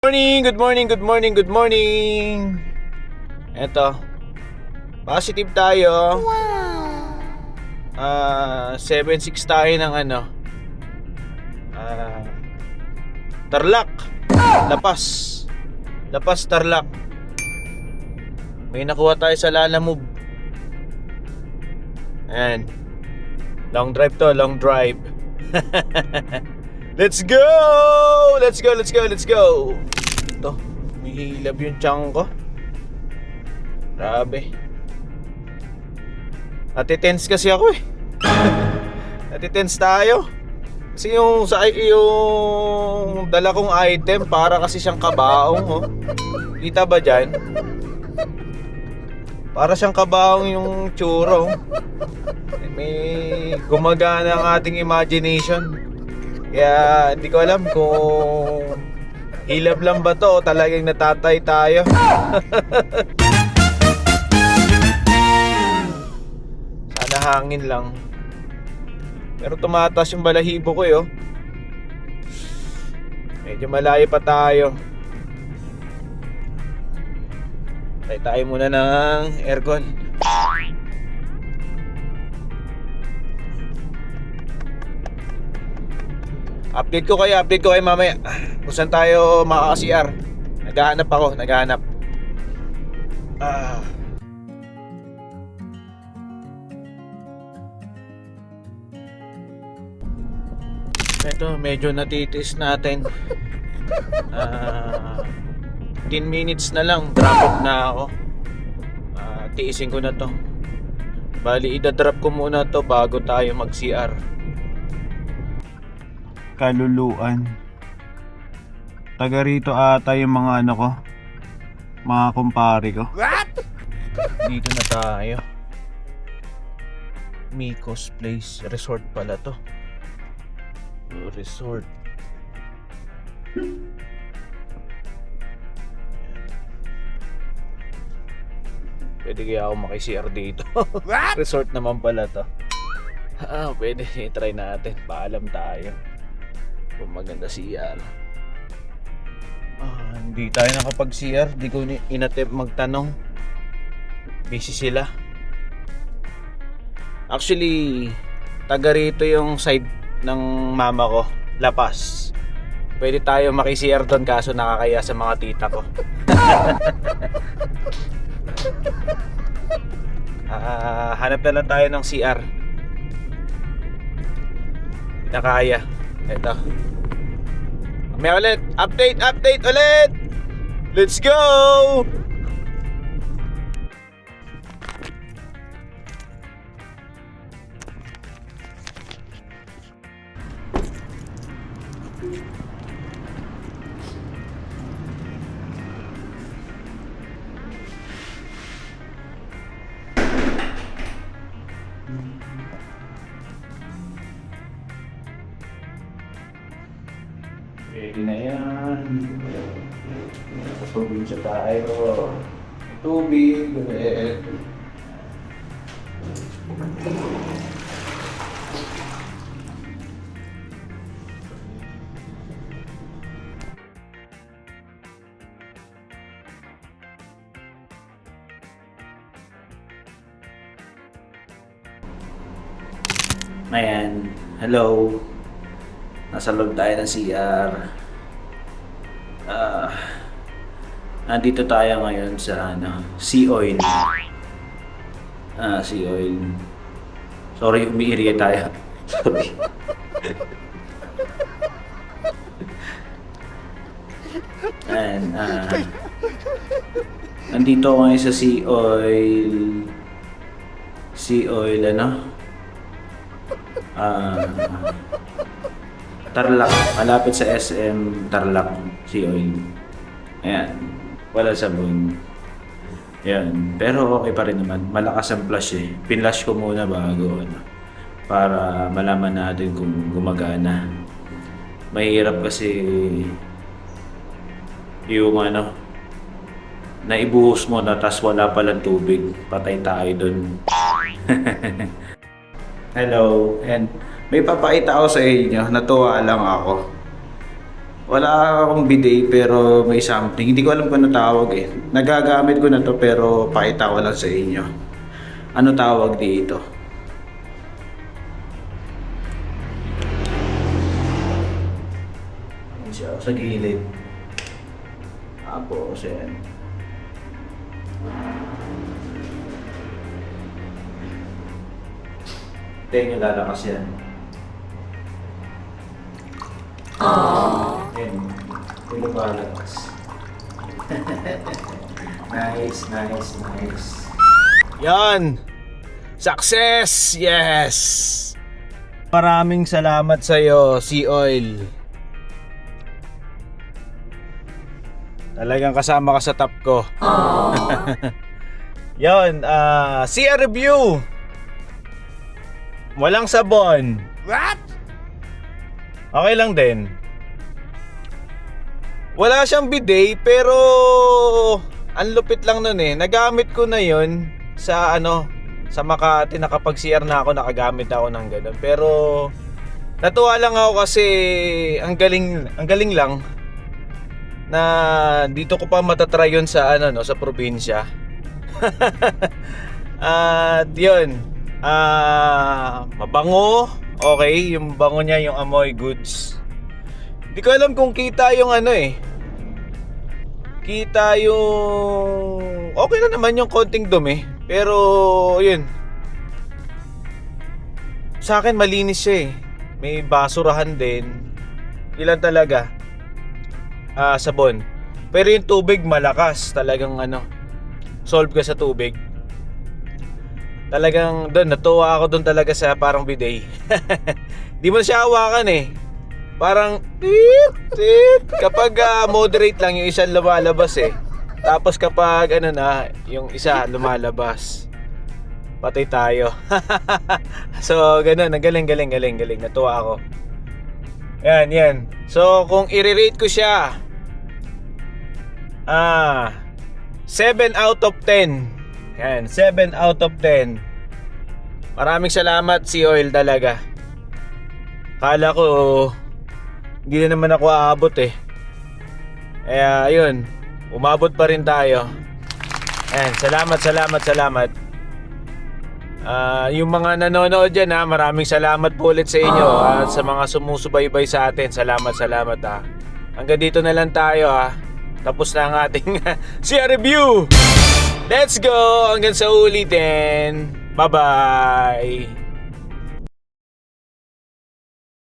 Morning, good morning, good morning, good morning. Eto, positive tayo. 7-6 tayo ng Tarlac. Lapas. Lapas, Tarlac. May nakuha tayo sa Lalamove. Ayan. Long drive to, long drive. Let's go! Let's go, let's go, let's go! Ito, may hilab yung tiyan ko. Grabe. Natitense kasi ako eh. Natitense tayo. Kasi yung dala kong item para kasi siyang kabaong, oh. Kita ba dyan? Para siyang kabaong yung churro. May gumagana ang ating imagination. Kaya hindi ko alam kung hilab lang ba to o talagang natatay tayo. Sana hangin lang. Pero tumataas yung balahibo ko yo. Medyo malayo pa tayo. Tay tayo muna ng aircon. Update ko kayo mamaya kung saan tayo makaka-CR. Naghahanap ako. Ito, medyo natitiis natin. 10 minutes na lang, drop off na ako. Tiisin ko na to. Bali, idadrop ko muna to bago tayo mag-CR. Kaluluan. Taga rito ata yung mga mga kumpare ko. What? Dito na tayo. Miko's Place Resort pala to. Resort. Pwede kaya ako maki-CR dito. Resort naman pala to. Pwede, try natin. Paalam tayo kung maganda CR. Hindi tayo nakapag-CR. Di ko inattempt magtanong. Busy sila. Actually, taga rito yung side ng mama ko, Lapas. Pwede tayo maki-CR doon kaso nakakaya sa mga tita ko. Hanap na lang tayo ng CR. Nakaya. Ito. May ulit. Update ulit. Let's go. Pwede na yan. Probinsya tayo. Tubig. Ayan. Hello. Nasa loob tayo ng CR. Nandito tayo ngayon sa Sea Oil. Sea Oil. Sorry, umiiriya tayo. Sorry. And nandito ako ngayon sa Sea Oil. Sea Oil Tarlac, malapit sa SM Tarlac, Sea Oil. Ayan, wala sabon. Ayan, pero okay pa rin naman. Malakas ang flash eh. Pinlash ko muna bago para malaman natin kung gumagana. Mahirap kasi yung naibuhos mo na tas wala palang tubig. Patay tayo dun. Hello, and may papakita ako sa inyo. Natuwa lang ako. Wala akong bidet pero may something. Hindi ko alam kung ano tawag eh. Nagagamit ko na to pero pakita ko lang sa inyo. Ano tawag dito? Ayan siya sa gilid. Tapos yan. Tingnan nyo lalakas yan. Ayan. Yung lumalakas. Nice. Yan! Success! Yes! Maraming salamat sa'yo, Sea Oil. Talagang kasama ka sa top ko. Yan, Sea review! Walang sabon. What? Okay lang din. Wala siyang bidet pero ang lupit lang nun eh. Nagamit ko na yun sa sa Makati. Nakapag-CR na ako, nakagamit ako ng ganun. Pero natuwa lang ako kasi ang galing lang na dito ko pa matatry yun sa sa probinsya. At yun. Mabango. Okay, yung bango niya, yung amoy goods. Hindi ko alam kung kita yung kita yung okay na naman yung konting dumi. Pero yun, sa akin malinis siya eh. May basurahan din. Ilan talaga sabon. Pero yung tubig malakas. Talagang solve ka sa tubig. Talagang doon, natuwa ako doon talaga sa parang bidet. Di mo siya hawakan eh. Parang tit. Kapag moderate lang yung isa lumalabas eh. Tapos kapag yung isa lumalabas, patay tayo. So ganun, galing. Natuwa ako. Yan. So kung i-rate ko siya 7 out of 10. Yan, 7 out of 10. Maraming salamat, Sea Oil talaga. Kala ko hindi na naman ako aabot eh. Kaya yun, umabot pa rin tayo. Ayan, salamat. Yung mga nanonood dyan maraming salamat po ulit sa inyo. At sa mga sumusubaybay sa atin, salamat Hanggang dito na lang tayo Tapos na ang ating Sea review. Let's go! Hanggang sa ulitin. Bye-bye!